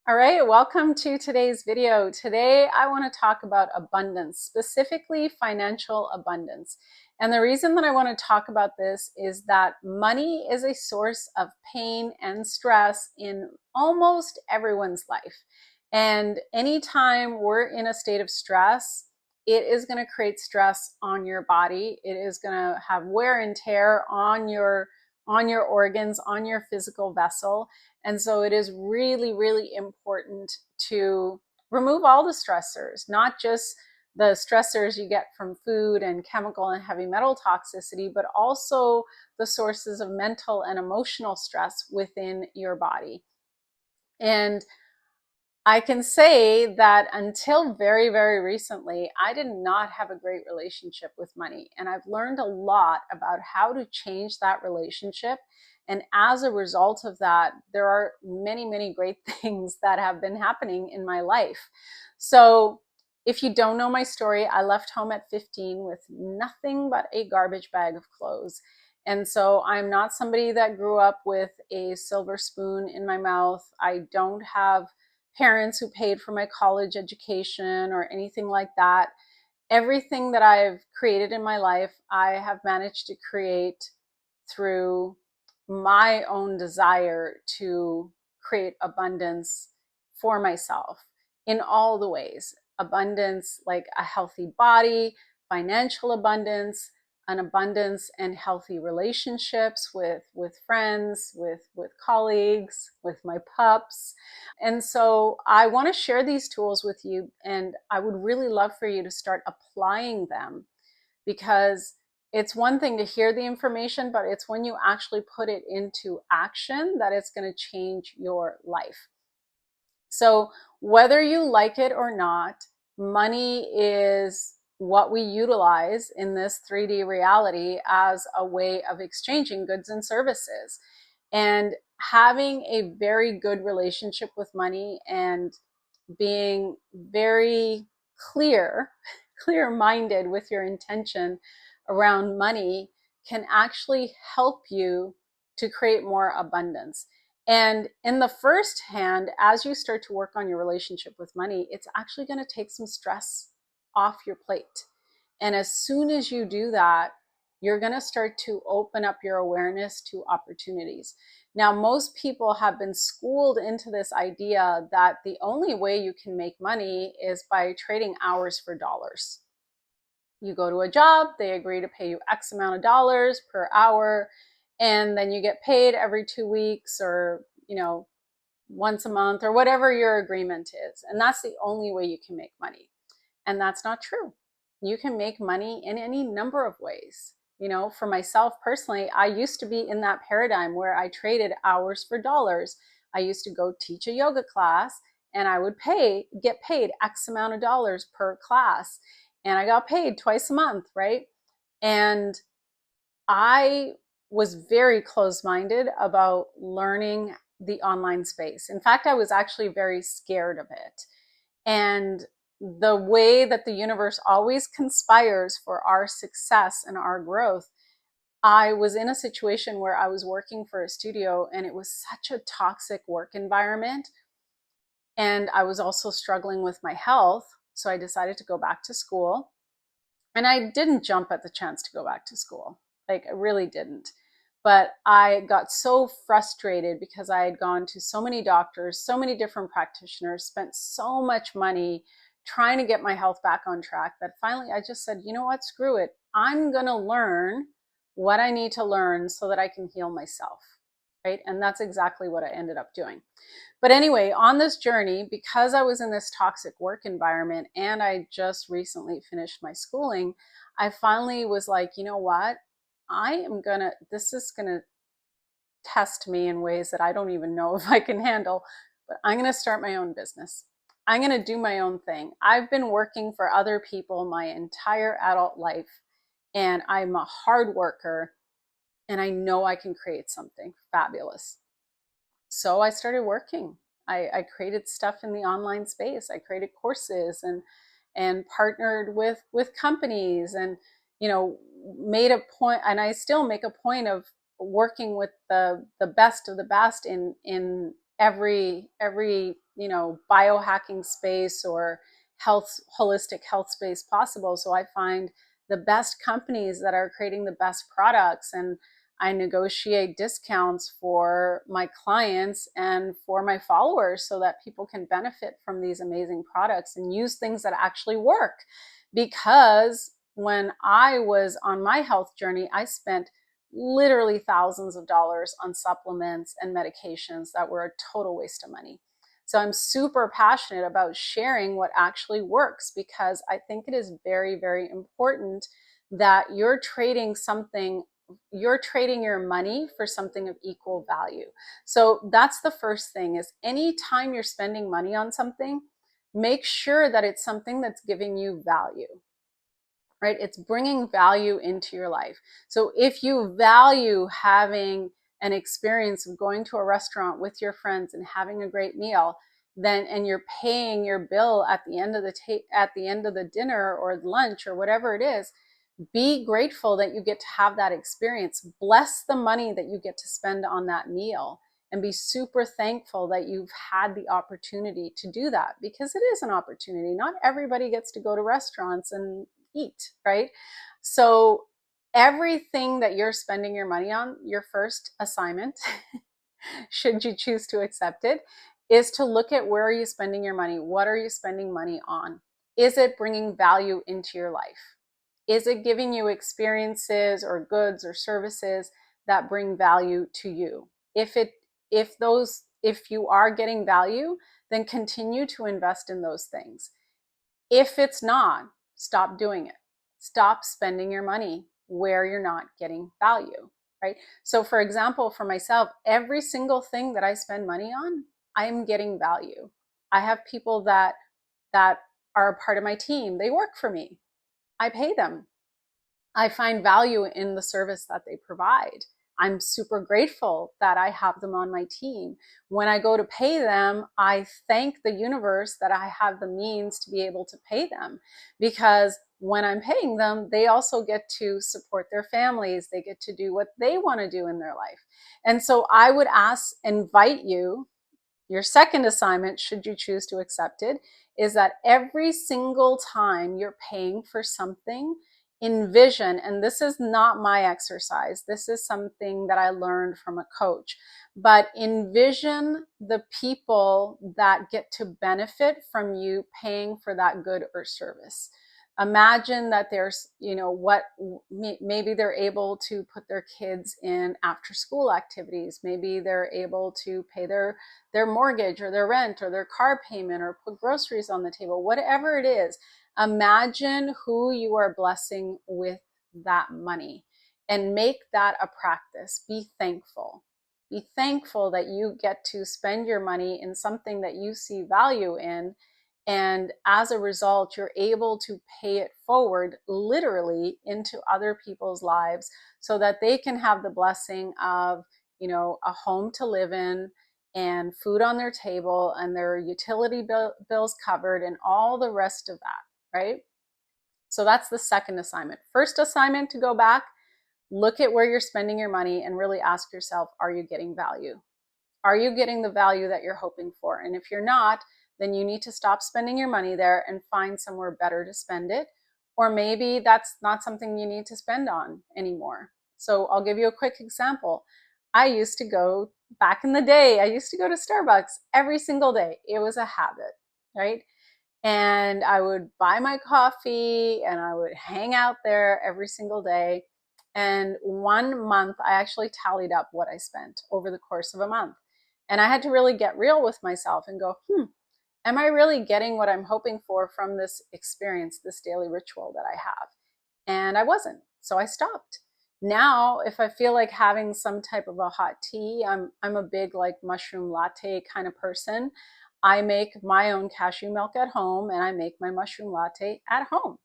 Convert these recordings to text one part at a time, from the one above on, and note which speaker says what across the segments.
Speaker 1: All right, welcome to today's video. Today, I want to talk about abundance, specifically financial abundance. And the reason that I want to talk about this is that money is a source of pain and stress in almost everyone's life. And anytime we're in a state of stress, it is going to create stress on your body. It is going to have wear and tear on your organs, on your physical vessel. And so it is really, really important to remove all the stressors, not just the stressors you get from food and chemical and heavy metal toxicity, but also the sources of mental and emotional stress within your body. And I can say that until very, very recently, I did not have a great relationship with money. And I've learned a lot about how to change that relationship. And as a result of that, there are many, many great things that have been happening in my life. So if you don't know my story, I left home at 15 with nothing but a garbage bag of clothes. And so I'm not somebody that grew up with a silver spoon in my mouth. I don't have parents who paid for my college education or anything like that. Everything that I've created in my life, I have managed to create through my own desire to create abundance for myself in all the ways. Abundance, like a healthy body, financial abundance, an abundance and healthy relationships with friends, with colleagues, with my pups. And so I want to share these tools with you, and I would really love for you to start applying them, because it's one thing to hear the information, but it's when you actually put it into action that it's going to change your life. So whether you like it or not, money is what we utilize in this 3D reality as a way of exchanging goods and services. And having a very good relationship with money and being very clear-minded with your intention around money can actually help you to create more abundance. And in the first hand, as you start to work on your relationship with money, it's actually going to take some stress off your plate. And as soon as you do that, you're going to start to open up your awareness to opportunities. Now, most people have been schooled into this idea that the only way you can make money is by trading hours for dollars. You go to a job, they agree to pay you X amount of dollars per hour, and then you get paid every 2 weeks or, once a month or whatever your agreement is. And that's the only way you can make money. And that's not true. You can make money in any number of ways. For myself personally, I used to be in that paradigm where I traded hours for dollars. I used to go teach a yoga class and I would get paid X amount of dollars per class. And I got paid twice a month, right? And I was very closed-minded about learning the online space. In fact, I was actually very scared of it. And the way that the universe always conspires for our success and our growth, I was in a situation where I was working for a studio and it was such a toxic work environment. And I was also struggling with my health. So I decided to go back to school. And I didn't jump at the chance to go back to school. Like, I really didn't. But I got so frustrated because I had gone to so many doctors, so many different practitioners, spent so much money trying to get my health back on track, that finally I just said, you know what, screw it. I'm going to learn what I need to learn so that I can heal myself, right? And that's exactly what I ended up doing. But anyway, on this journey, because I was in this toxic work environment and I just recently finished my schooling, I finally was like, you know what? This is gonna test me in ways that I don't even know if I can handle, but I'm gonna start my own business. I'm gonna do my own thing. I've been working for other people my entire adult life, and I'm a hard worker, and I know I can create something fabulous. So I started working. I created stuff in the online space. I created courses and partnered with companies, and made a point, and I still make a point of working with the best of the best in every biohacking space or holistic health space possible. So I find the best companies that are creating the best products, and I negotiate discounts for my clients and for my followers so that people can benefit from these amazing products and use things that actually work. Because when I was on my health journey, I spent literally thousands of dollars on supplements and medications that were a total waste of money. So I'm super passionate about sharing what actually works, because I think it is very, very important that you're trading your money for something of equal value. So that's the first thing, is anytime you're spending money on something, make sure that it's something that's giving you value, right? It's bringing value into your life. So if you value having an experience of going to a restaurant with your friends and having a great meal, then, and you're paying your bill at the end of the dinner or lunch or whatever it is, be grateful that you get to have that experience. Bless the money that you get to spend on that meal, and be super thankful that you've had the opportunity to do that, because it is an opportunity. Not everybody gets to go to restaurants and eat, right? So everything that you're spending your money on, your first assignment, should you choose to accept it, is to look at where are you spending your money? What are you spending money on? Is it bringing value into your life? Is it giving you experiences or goods or services that bring value to you? If you are getting value, then continue to invest in those things. If it's not, stop doing it. Stop spending your money where you're not getting value, right? So for example, for myself, every single thing that I spend money on, I am getting value. I have people that are a part of my team. They work for me. I pay them. I find value in the service that they provide. I'm super grateful that I have them on my team. When I go to pay them, I thank the universe that I have the means to be able to pay them, because when I'm paying them, they also get to support their families. They get to do what they want to do in their life. And so I would invite you, your second assignment, should you choose to accept it, is that every single time you're paying for something, envision, and this is not my exercise, this is something that I learned from a coach, but envision the people that get to benefit from you paying for that good or service. Imagine that there's, maybe they're able to put their kids in after school activities. Maybe they're able to pay their mortgage or their rent or their car payment, or put groceries on the table, whatever it is. Imagine who you are blessing with that money, and make that a practice. Be thankful. Be thankful that you get to spend your money in something that you see value in. And as a result, you're able to pay it forward literally into other people's lives, so that they can have the blessing of, a home to live in, and food on their table, and their utility bills covered, and all the rest of that, right? So that's the second assignment. First assignment, to go back, look at where you're spending your money and really ask yourself, are you getting value? Are you getting the value that you're hoping for? And if you're not, then you need to stop spending your money there and find somewhere better to spend it. Or maybe that's not something you need to spend on anymore. So I'll give you a quick example. Back in the day, I used to go to Starbucks every single day. It was a habit, right? And I would buy my coffee and I would hang out there every single day. And one month, I actually tallied up what I spent over the course of a month. And I had to really get real with myself and go, am I really getting what I'm hoping for from this experience, this daily ritual that I have? And I wasn't. So I stopped. Now, if I feel like having some type of a hot tea, I'm a big like mushroom latte kind of person. I make my own cashew milk at home, and I make my mushroom latte at home.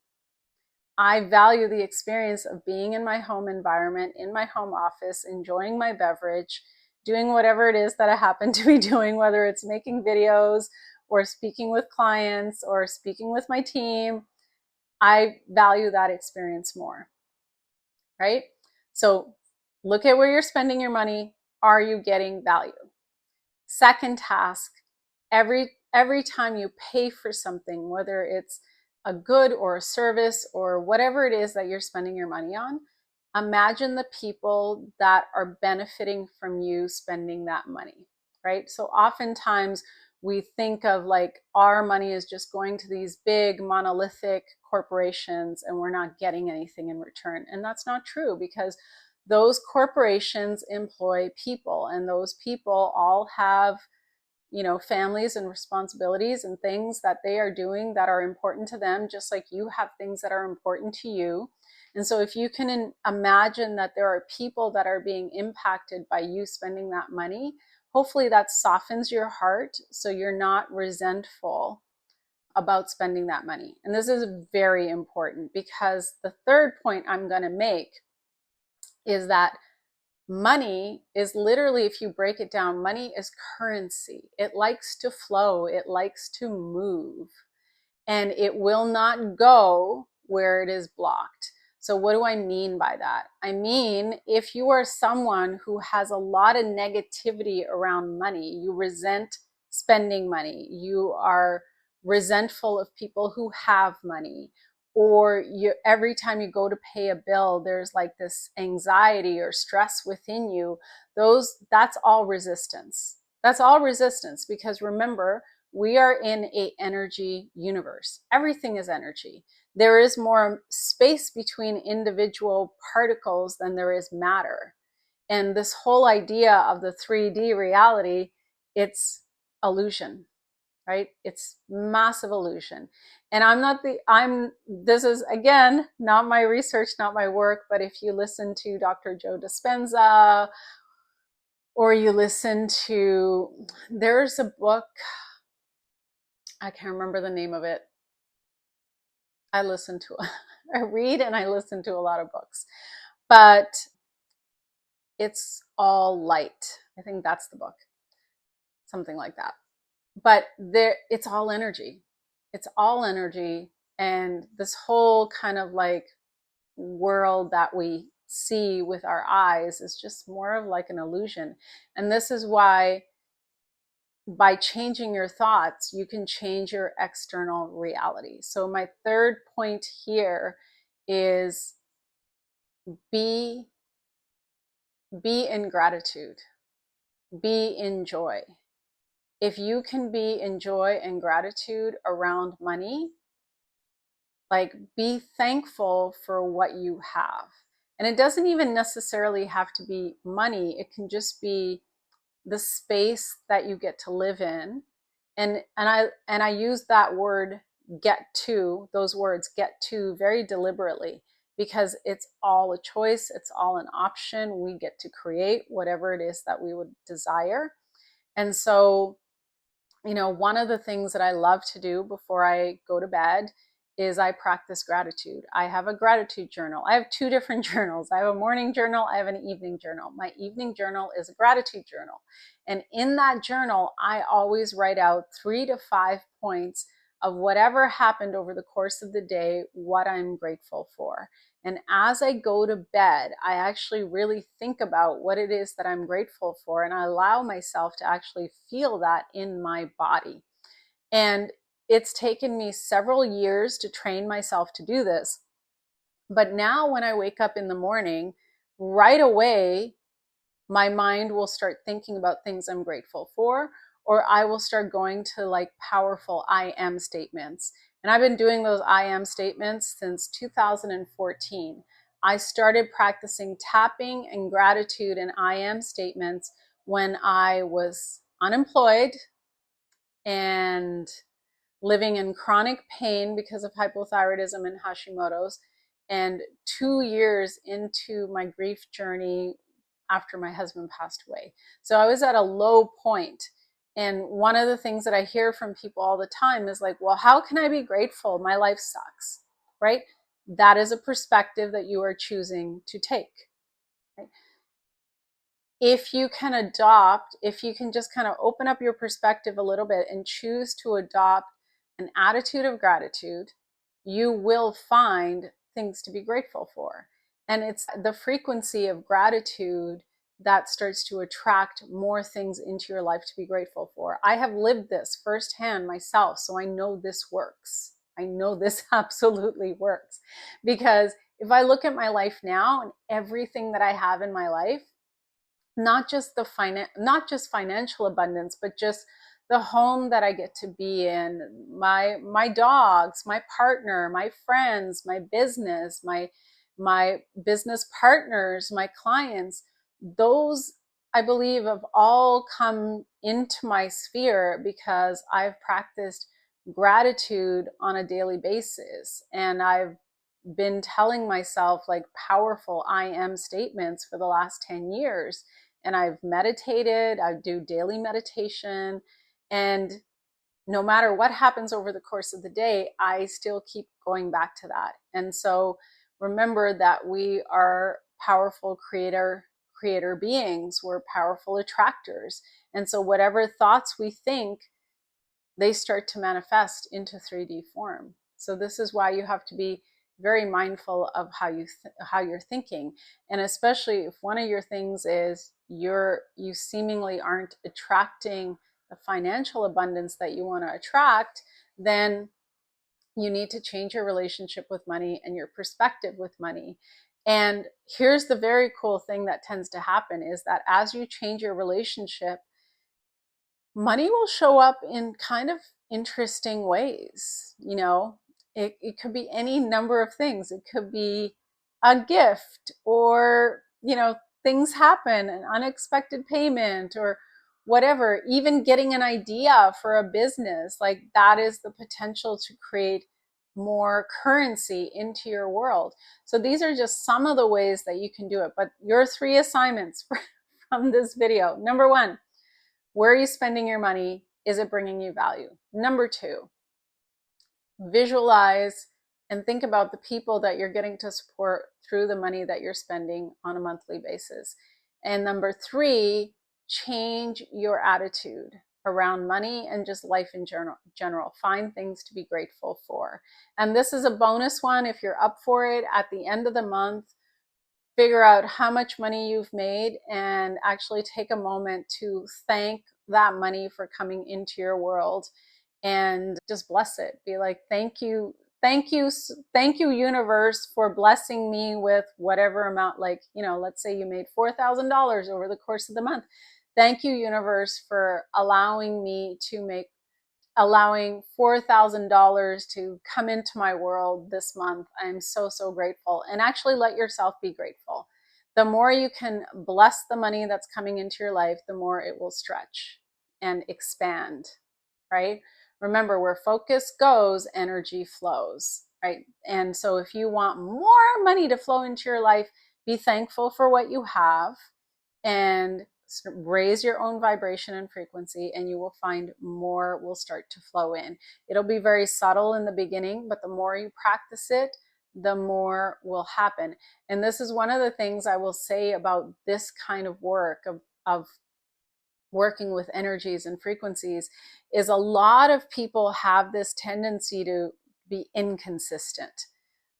Speaker 1: I value the experience of being in my home environment, in my home office, enjoying my beverage, doing whatever it is that I happen to be doing, whether it's making videos or speaking with clients or speaking with my team. I value that experience more, right? So look at where you're spending your money. Are you getting value? Second task, every time you pay for something, whether it's a good or a service or whatever it is that you're spending your money on, imagine the people that are benefiting from you spending that money, right? So oftentimes we think of like our money is just going to these big monolithic corporations and we're not getting anything in return. And that's not true, because those corporations employ people, and those people all have, you know, families and responsibilities and things that they are doing that are important to them, just like you have things that are important to you. And so if you can imagine that there are people that are being impacted by you spending that money, hopefully that softens your heart so you're not resentful about spending that money. And this is very important, because the third point I'm going to make is that money is literally, if you break it down, money is currency. It likes to flow, it likes to move, and it will not go where it is blocked. So what do I mean by that? I mean, if you are someone who has a lot of negativity around money, you resent spending money, you are resentful of people who have money, or you, every time you go to pay a bill, there's like this anxiety or stress within you, that's all resistance. That's all resistance, because remember, we are in a energy universe. Everything is energy. There is more space between individual particles than there is matter. And this whole idea of the 3D reality, it's illusion, right? It's massive illusion. And this is again, not my research, not my work, but if you listen to Dr. Joe Dispenza, or you listen to, there's a book, I can't remember the name of it. I listen to, I read and I listen to a lot of books, but it's all light. I think that's the book, something like that. But it's all energy. It's all energy. And this whole kind of like world that we see with our eyes is just more of like an illusion. And this is why by changing your thoughts, you can change your external reality. So my third point here is be in gratitude, be in joy. If you can be in joy and gratitude around money, like be thankful for what you have. And it doesn't even necessarily have to be money. It can just be the space that you get to live in. And I use that word those words get to very deliberately, because it's all a choice, it's all an option. We get to create whatever it is that we would desire. And so, you know, one of the things that I love to do before I go to bed is I practice gratitude. I have a gratitude journal. I have two different journals. I have a morning journal, I have an evening journal. My evening journal is a gratitude journal. And in that journal, I always write out 3 to 5 points of whatever happened over the course of the day, what I'm grateful for. And as I go to bed, I actually really think about what it is that I'm grateful for, and I allow myself to actually feel that in my body. And it's taken me several years to train myself to do this. But now when I wake up in the morning, right away, my mind will start thinking about things I'm grateful for, or I will start going to like powerful I am statements. And I've been doing those I am statements since 2014. I started practicing tapping and gratitude and I am statements when I was unemployed and living in chronic pain because of hypothyroidism and Hashimoto's, and 2 years into my grief journey after my husband passed away. So I was at a low point. And one of the things that I hear from people all the time is like, well, how can I be grateful? My life sucks, right? That is a perspective that you are choosing to take. Right? If you can just kind of open up your perspective a little bit and choose to adopt an attitude of gratitude, you will find things to be grateful for. And it's the frequency of gratitude that starts to attract more things into your life to be grateful for. I have lived this firsthand myself, so I know this works. I know this absolutely works, because if I look at my life now and everything that I have in my life, not just not just financial abundance, but just the home that I get to be in, my dogs, my partner, my friends, my business partners, my clients, those I believe have all come into my sphere because I've practiced gratitude on a daily basis, and I've been telling myself like powerful I am statements for the last 10 years. And I've meditated, I do daily meditation, and no matter what happens over the course of the day, I still keep going back to that. And so remember that we are powerful creator beings. We're powerful attractors. And so whatever thoughts we think, they start to manifest into 3D form. So this is why you have to be very mindful of how you're thinking, and especially if one of your things is you seemingly aren't attracting the financial abundance that you want to attract, then you need to change your relationship with money and your perspective with money. And here's the very cool thing that tends to happen is that as you change your relationship, money will show up in kind of interesting ways. You know, it could be any number of things. It could be a gift, or, you know, things happen, an unexpected payment, or whatever. Even getting an idea for a business, like that is the potential to create more currency into your world. So these are just some of the ways that you can do it. But your 3 assignments from this video: number 1, where are you spending your money? Is it bringing you value? Number 2, visualize and think about the people that you're getting to support through the money that you're spending on a monthly basis. And number 3, change your attitude around money and just life in general. Find things to be grateful for. And this is a bonus one if you're up for it. At the end of the month, figure out how much money you've made and actually take a moment to thank that money for coming into your world, and just bless it. Be like, thank you, thank you, universe, for blessing me with whatever amount. Like, you know, let's say you made $4,000 over the course of the month. Thank you, universe, for allowing $4,000 to come into my world this month. I'm so, so grateful. And actually let yourself be grateful. The more you can bless the money that's coming into your life, the more it will stretch and expand, right? Remember, where focus goes, energy flows, right? And so if you want more money to flow into your life, be thankful for what you have and raise your own vibration and frequency, and you will find more will start to flow in. It'll be very subtle in the beginning, but the more you practice it, the more will happen. And this is one of the things I will say about this kind of work of working with energies and frequencies, is a lot of people have this tendency to be inconsistent.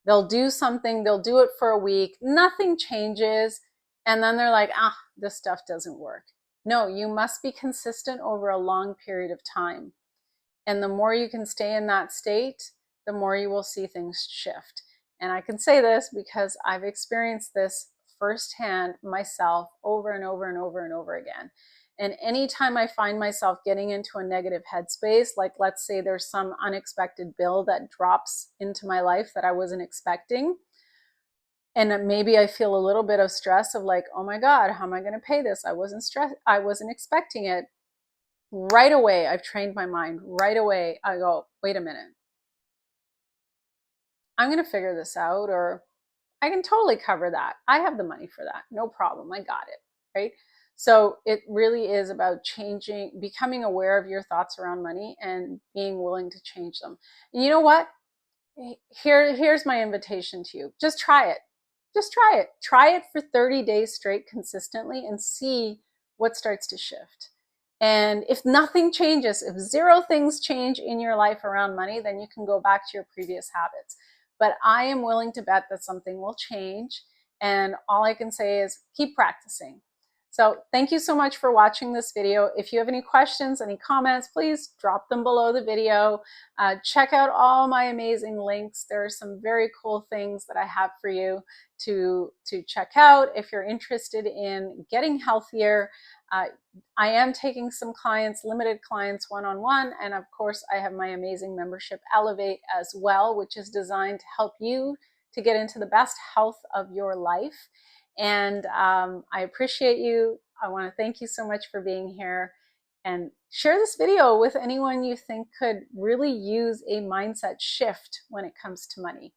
Speaker 1: They'll do something, they'll do it for a week, nothing changes, and then they're like, this stuff doesn't work. No, you must be consistent over a long period of time. And the more you can stay in that state, the more you will see things shift. And I can say this because I've experienced this firsthand myself over and over and over and over again. And anytime I find myself getting into a negative headspace, like let's say there's some unexpected bill that drops into my life that I wasn't expecting, and maybe I feel a little bit of stress of like, oh my God, how am I going to pay this? I wasn't expecting it. Right away, I've trained my mind. Right away, I go, wait a minute. I'm going to figure this out, or I can totally cover that. I have the money for that. No problem. I got it. Right? So it really is about becoming aware of your thoughts around money and being willing to change them. And you know what? Here's my invitation to you. Just try it. Just try it. Try it for 30 days straight consistently and see what starts to shift. And if nothing changes, if 0 things change in your life around money, then you can go back to your previous habits. But I am willing to bet that something will change. And all I can say is keep practicing. So thank you so much for watching this video. If you have any questions, any comments, please drop them below the video. Check out all my amazing links. There are some very cool things that I have for you to check out if you're interested in getting healthier. I am taking some clients, limited clients, one-on-one, and of course I have my amazing membership Elevate as well, which is designed to help you to get into the best health of your life. And I appreciate you. I want to thank you so much for being here, and share this video with anyone you think could really use a mindset shift when it comes to money.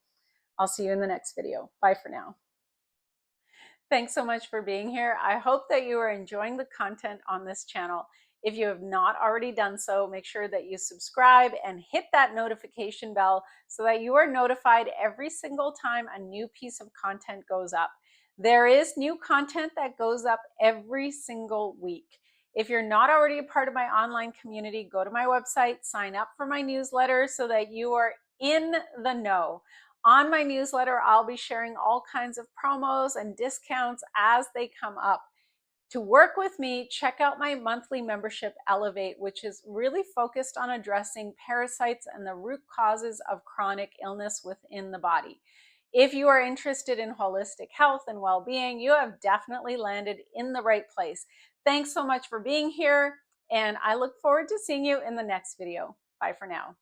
Speaker 1: I'll see you in the next video. Bye for now. Thanks so much for being here. I hope that you are enjoying the content on this channel. If you have not already done so, make sure that you subscribe and hit that notification bell so that you are notified every single time a new piece of content goes up. There is new content that goes up every single week. If you're not already a part of my online community, go to my website, sign up for my newsletter so that you are in the know. On my newsletter, I'll be sharing all kinds of promos and discounts as they come up. To work with me, check out my monthly membership Elevate, which is really focused on addressing parasites and the root causes of chronic illness within the body. If you are interested in holistic health and well-being, you have definitely landed in the right place. Thanks so much for being here, and I look forward to seeing you in the next video. Bye for now.